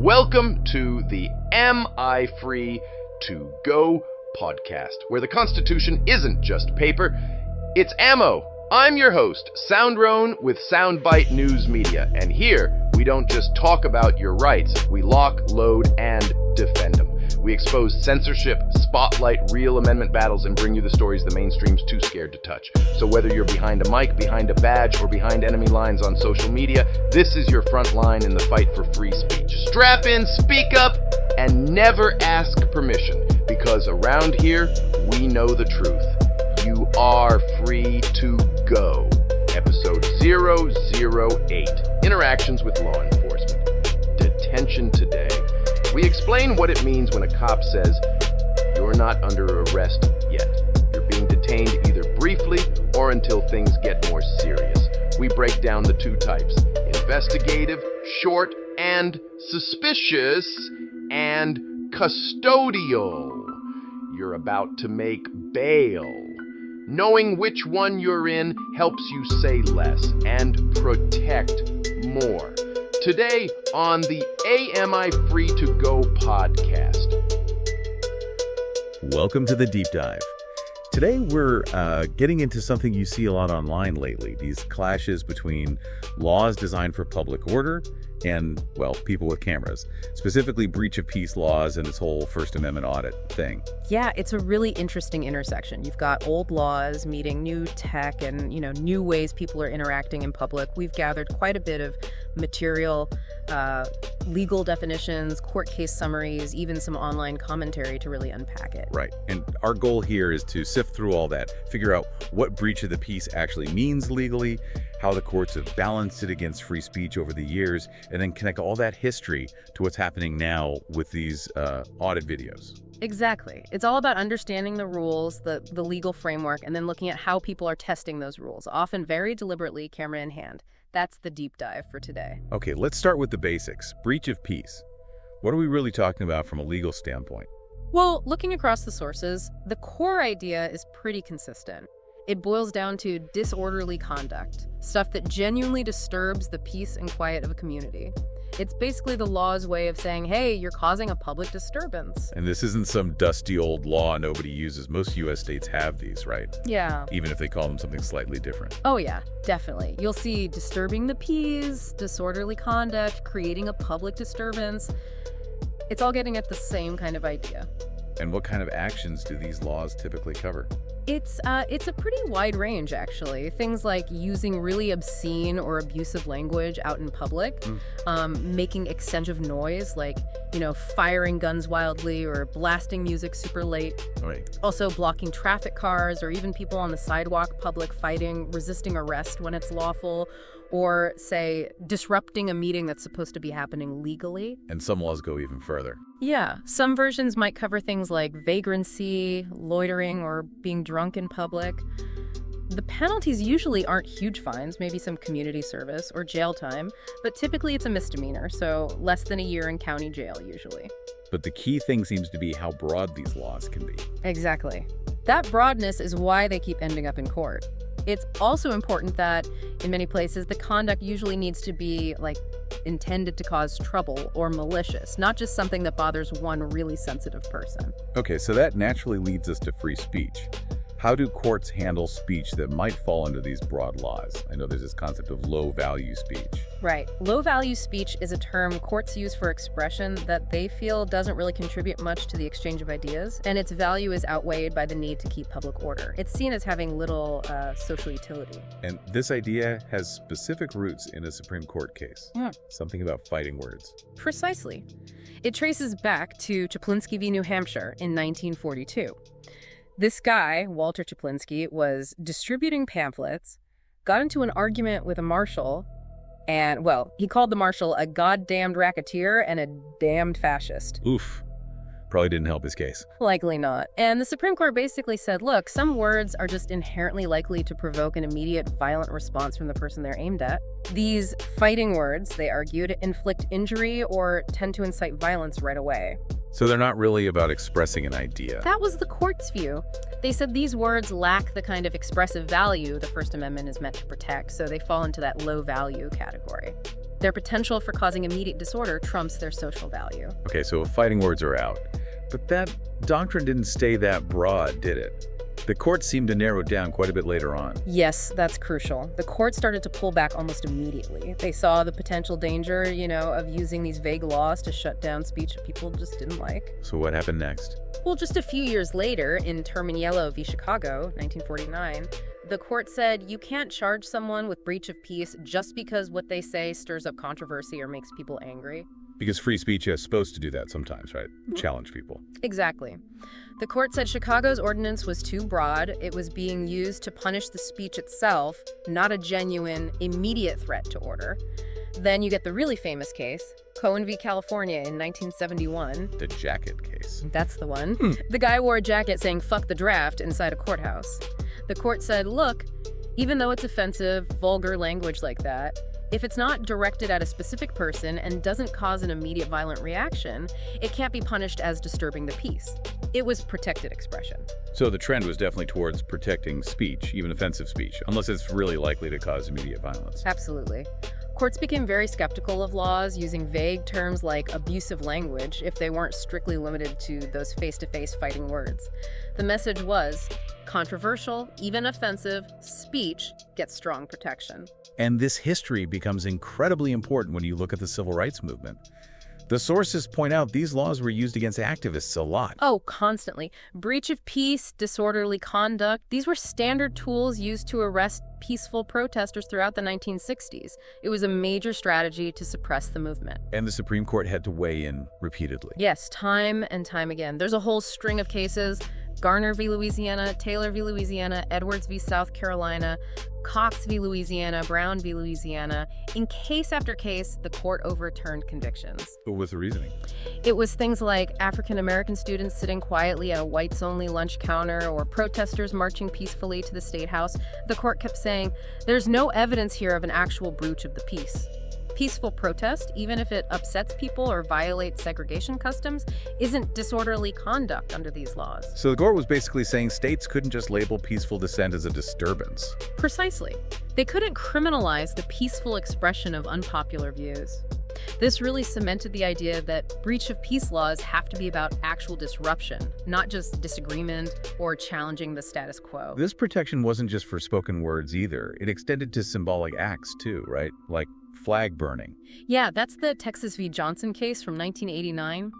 Welcome to the Am I Free to Go podcast, where the Constitution isn't just paper, it's ammo. I'm your host, Soundrone with Soundbite News Media, and here we don't just talk about your rights, we lock, load, and defend them. We expose censorship, spotlight real amendment battles, and bring you the stories the mainstream's too scared to touch. So whether you're behind a mic, behind a badge, or behind enemy lines on social media, this is your front line in the fight for free speech. Strap in, speak up, and never ask permission, because around here, we know the truth. You are free to go. Episode 008, Interactions with Law Enforcement. Detention today. We explain what it means when a cop says, you're not under arrest yet. You're being detained either briefly or until things get more serious. We break down the two types, investigative, short, and suspicious, and custodial. You're about to make bail. Knowing which one you're in helps you say less and protect more. Today on the Am I Free to Go podcast. Welcome to the deep dive. Today we're getting into something you see a lot online lately, these clashes between laws designed for public order and, well, people with cameras, specifically breach of peace laws and this whole First Amendment audit thing. Yeah, it's a really interesting intersection. You've got old laws meeting new tech and, new ways people are interacting in public. We've gathered quite a bit of material, legal definitions, court case summaries, even some online commentary to really unpack it. Right. And our goal here is to sift through all that, figure out what breach of the peace actually means legally, how the courts have balanced it against free speech over the years, and then connect all that history to what's happening now with these audit videos. Exactly. It's all about understanding the rules, the legal framework, and then looking at how people are testing those rules, often very deliberately, camera in hand. That's the deep dive for today. Okay, let's start with the basics. Breach of peace. What are we really talking about from a legal standpoint? Well, looking across the sources, the core idea is pretty consistent. It boils down to disorderly conduct, stuff that genuinely disturbs the peace and quiet of a community. It's basically the law's way of saying, hey, you're causing a public disturbance. And this isn't some dusty old law nobody uses. Most U.S. states have these, right? Yeah. Even if they call them something slightly different. Oh, yeah, definitely. You'll see disturbing the peace, disorderly conduct, creating a public disturbance. It's all getting at the same kind of idea. And what kind of actions do these laws typically cover? It's a pretty wide range, actually. Things like using really obscene or abusive language out in public, making extensive noise, like, firing guns wildly or blasting music super late. Right. Also blocking traffic cars or even people on the sidewalk, public fighting, resisting arrest when it's lawful, or, say, disrupting a meeting that's supposed to be happening legally. And some laws go even further. Yeah, some versions might cover things like vagrancy, loitering, or being drunk in public. The penalties usually aren't huge fines, maybe some community service or jail time, but typically it's a misdemeanor, so less than a year in county jail usually. But the key thing seems to be how broad these laws can be. Exactly. That broadness is why they keep ending up in court. It's also important that, in many places, the conduct usually needs to be, intended to cause trouble or malicious, not just something that bothers one really sensitive person. Okay, so that naturally leads us to free speech. How do courts handle speech that might fall under these broad laws? I know there's this concept of low-value speech. Right. Low-value speech is a term courts use for expression that they feel doesn't really contribute much to the exchange of ideas, and its value is outweighed by the need to keep public order. It's seen as having little social utility. And this idea has specific roots in a Supreme Court case. Something about fighting words. Precisely. It traces back to Chaplinsky v. New Hampshire in 1942. This guy, Walter Chaplinsky, was distributing pamphlets, got into an argument with a marshal, and, well, he called the marshal a goddamned racketeer and a damned fascist. Oof. Probably didn't help his case. Likely not. And the Supreme Court basically said, look, some words are just inherently likely to provoke an immediate violent response from the person they're aimed at. These fighting words, they argued, inflict injury or tend to incite violence right away. So they're not really about expressing an idea. That was the court's view. They said these words lack the kind of expressive value the First Amendment is meant to protect, so they fall into that low value category. Their potential for causing immediate disorder trumps their social value. Okay, so if fighting words are out. But that doctrine didn't stay that broad, did it? The court seemed to narrow it down quite a bit later on. Yes, that's crucial. The court started to pull back almost immediately. They saw the potential danger, of using these vague laws to shut down speech that people just didn't like. So what happened next? Well, just a few years later, in Terminiello v. Chicago, 1949, the court said you can't charge someone with breach of peace just because what they say stirs up controversy or makes people angry. Because free speech is supposed to do that sometimes, right? Challenge people. Exactly. The court said Chicago's ordinance was too broad. It was being used to punish the speech itself, not a genuine, immediate threat to order. Then you get the really famous case, Cohen v. California in 1971. The jacket case. That's the one. The guy wore a jacket saying, "Fuck the draft," inside a courthouse. The court said, look, even though it's offensive, vulgar language like that, if it's not directed at a specific person and doesn't cause an immediate violent reaction, it can't be punished as disturbing the peace. It was protected expression. So the trend was definitely towards protecting speech, even offensive speech, unless it's really likely to cause immediate violence. Absolutely. Courts became very skeptical of laws using vague terms like abusive language if they weren't strictly limited to those face-to-face fighting words. The message was, controversial, even offensive, speech gets strong protection. And this history becomes incredibly important when you look at the civil rights movement. The sources point out these laws were used against activists a lot. Oh, constantly. Breach of peace, disorderly conduct, these were standard tools used to arrest peaceful protesters throughout the 1960s. It was a major strategy to suppress the movement. And the Supreme Court had to weigh in repeatedly. Yes, time and time again. There's a whole string of cases. Garner v. Louisiana, Taylor v. Louisiana, Edwards v. South Carolina, Cox v. Louisiana, Brown v. Louisiana. In case after case, the court overturned convictions. What was the reasoning? It was things like African-American students sitting quietly at a whites-only lunch counter or protesters marching peacefully to the State House. The court kept saying, there's no evidence here of an actual breach of the peace. Peaceful protest, even if it upsets people or violates segregation customs, isn't disorderly conduct under these laws. So the court was basically saying states couldn't just label peaceful dissent as a disturbance. Precisely. They couldn't criminalize the peaceful expression of unpopular views. This really cemented the idea that breach of peace laws have to be about actual disruption, not just disagreement or challenging the status quo. This protection wasn't just for spoken words either. It extended to symbolic acts too, right? Like flag burning. Yeah, that's the Texas v. Johnson case from 1989.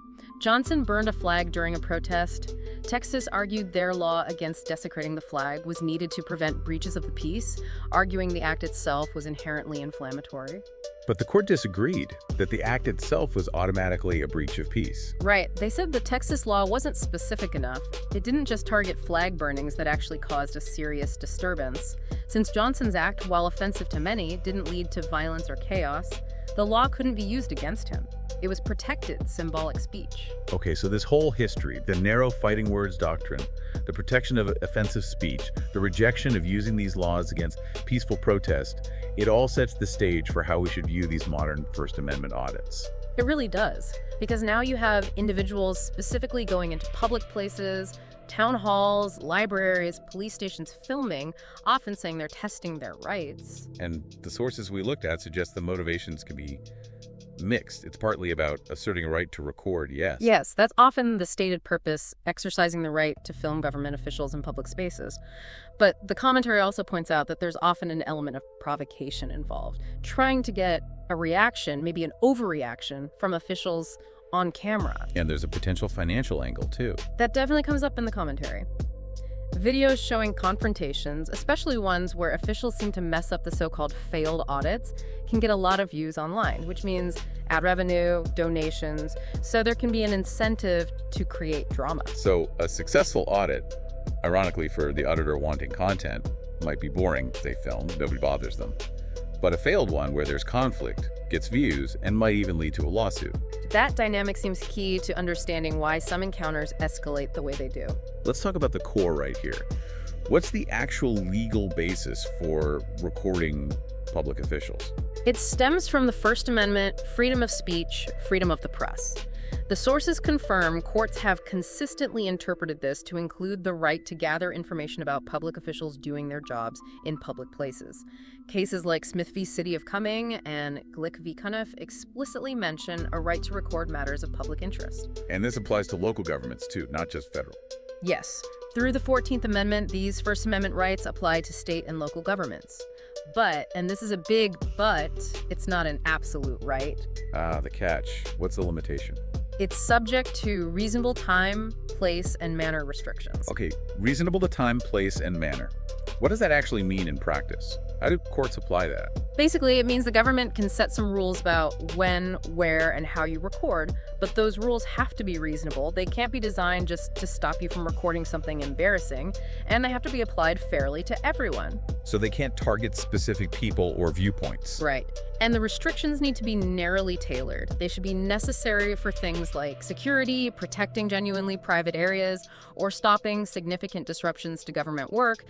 Johnson burned a flag during a protest. Texas argued their law against desecrating the flag was needed to prevent breaches of the peace, arguing the act itself was inherently inflammatory. But the court disagreed that the act itself was automatically a breach of peace. Right. They said the Texas law wasn't specific enough. It didn't just target flag burnings that actually caused a serious disturbance. Since Johnson's act, while offensive to many, didn't lead to violence or chaos, the law couldn't be used against him. It was protected symbolic speech. Okay, so this whole history, the narrow fighting words doctrine, the protection of offensive speech, the rejection of using these laws against peaceful protest, it all sets the stage for how we should view these modern First Amendment audits. It really does, because now you have individuals specifically going into public places, town halls, libraries, police stations filming, often saying they're testing their rights. And the sources we looked at suggest the motivations can be mixed. It's partly about asserting a right to record, yes. Yes, that's often the stated purpose, exercising the right to film government officials in public spaces. But the commentary also points out that there's often an element of provocation involved, trying to get a reaction, maybe an overreaction, from officials on camera. And there's a potential financial angle, too. That definitely comes up in the commentary. Videos showing confrontations, especially ones where officials seem to mess up the so-called failed audits, can get a lot of views online, which means ad revenue, donations, so there can be an incentive to create drama. So a successful audit, ironically for the auditor wanting content, might be boring if they film, nobody bothers them. But a failed one where there's conflict gets views and might even lead to a lawsuit. That dynamic seems key to understanding why some encounters escalate the way they do. Let's talk about the core right here. What's the actual legal basis for recording public officials? It stems from the First Amendment, freedom of speech, freedom of the press. The sources confirm courts have consistently interpreted this to include the right to gather information about public officials doing their jobs in public places. Cases like Smith v. City of Cumming and Glick v. Cuniff explicitly mention a right to record matters of public interest. And this applies to local governments, too, not just federal. Yes, through the 14th Amendment, these First Amendment rights apply to state and local governments. But, and this is a big but, it's not an absolute right. The catch. What's the limitation? It's subject to reasonable time, place, and manner restrictions. Okay, reasonable to time, place, and manner. What does that actually mean in practice? How do courts apply that? Basically, it means the government can set some rules about when, where, and how you record, but those rules have to be reasonable. They can't be designed just to stop you from recording something embarrassing, and they have to be applied fairly to everyone. So they can't target specific people or viewpoints. Right. And the restrictions need to be narrowly tailored. They should be necessary for things like security, protecting genuinely private areas, or stopping significant disruptions to government work.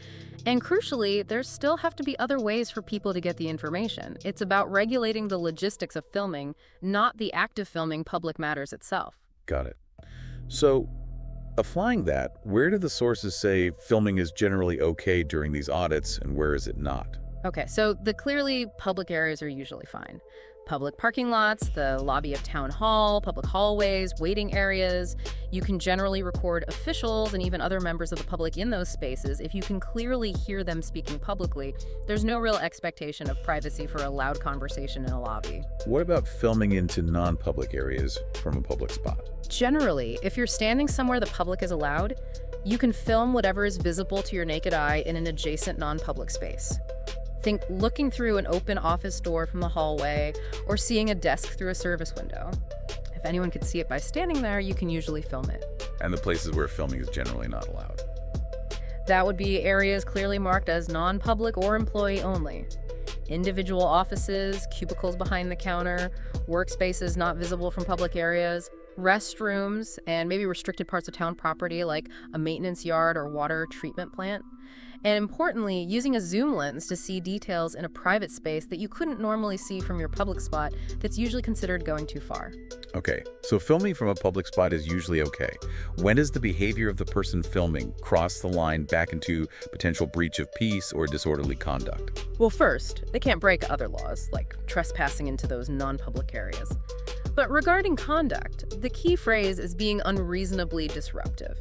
And crucially, there still have to be other ways for people to get the information. It's about regulating the logistics of filming, not the act of filming public matters itself. Got it. So, applying that, where do the sources say filming is generally okay during these audits, and where is it not? Okay, so the clearly public areas are usually fine. Public parking lots, the lobby of town hall, public hallways, waiting areas. You can generally record officials and even other members of the public in those spaces if you can clearly hear them speaking publicly. There's no real expectation of privacy for a loud conversation in a lobby. What about filming into non-public areas from a public spot? Generally, if you're standing somewhere the public is allowed, you can film whatever is visible to your naked eye in an adjacent non-public space. Think looking through an open office door from the hallway or seeing a desk through a service window. If anyone could see it by standing there, you can usually film it. And the places where filming is generally not allowed? That would be areas clearly marked as non-public or employee only. Individual offices, cubicles behind the counter, workspaces not visible from public areas, restrooms, and maybe restricted parts of town property like a maintenance yard or water treatment plant. And importantly, using a zoom lens to see details in a private space that you couldn't normally see from your public spot that's usually considered going too far. Okay, so filming from a public spot is usually okay. When does the behavior of the person filming cross the line back into potential breach of peace or disorderly conduct? Well, first, they can't break other laws, like trespassing into those non-public areas. But regarding conduct, the key phrase is being unreasonably disruptive.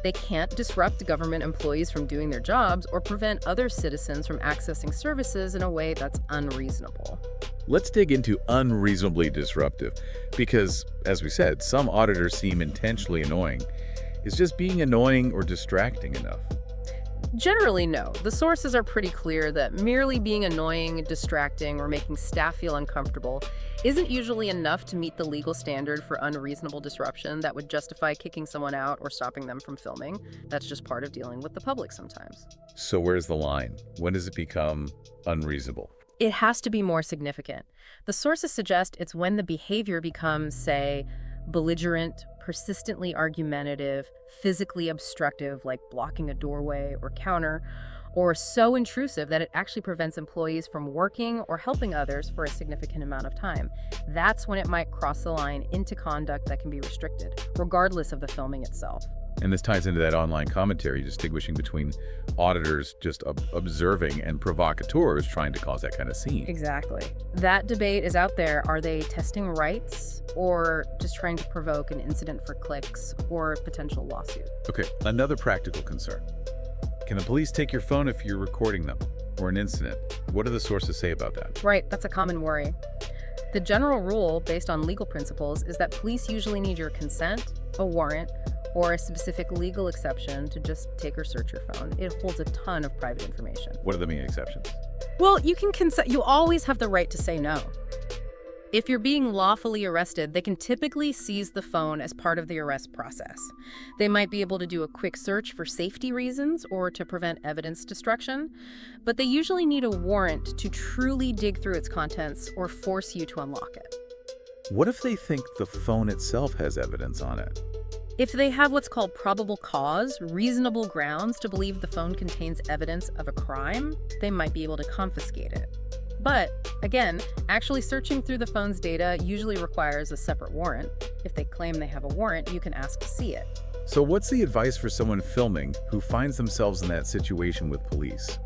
They can't disrupt government employees from doing their jobs or prevent other citizens from accessing services in a way that's unreasonable. Let's dig into unreasonably disruptive, because, as we said, some auditors seem intentionally annoying. Is just being annoying or distracting enough? Generally, no. The sources are pretty clear that merely being annoying, distracting, or making staff feel uncomfortable isn't usually enough to meet the legal standard for unreasonable disruption that would justify kicking someone out or stopping them from filming. That's just part of dealing with the public sometimes. So where's the line? When does it become unreasonable? It has to be more significant. The sources suggest it's when the behavior becomes, say, belligerent, persistently argumentative, physically obstructive, like blocking a doorway or counter, or so intrusive that it actually prevents employees from working or helping others for a significant amount of time. That's when it might cross the line into conduct that can be restricted, regardless of the filming itself. And this ties into that online commentary distinguishing between auditors just observing and provocateurs trying to cause that kind of scene. Exactly. That debate is out there. Are they testing rights or just trying to provoke an incident for clicks or a potential lawsuit? Okay, another practical concern. Can the police take your phone if you're recording them or an incident? What do the sources say about that? Right, that's a common worry. The general rule, based on legal principles, is that police usually need your consent, a warrant, or a specific legal exception to just take or search your phone. It holds a ton of private information. What are the main exceptions? Well, you can consent. You always have the right to say no. If you're being lawfully arrested, they can typically seize the phone as part of the arrest process. They might be able to do a quick search for safety reasons or to prevent evidence destruction, but they usually need a warrant to truly dig through its contents or force you to unlock it. What if they think the phone itself has evidence on it? If they have what's called probable cause, reasonable grounds to believe the phone contains evidence of a crime, they might be able to confiscate it. But, again, actually searching through the phone's data usually requires a separate warrant. If they claim they have a warrant, you can ask to see it. So what's the advice for someone filming who finds themselves in that situation with police?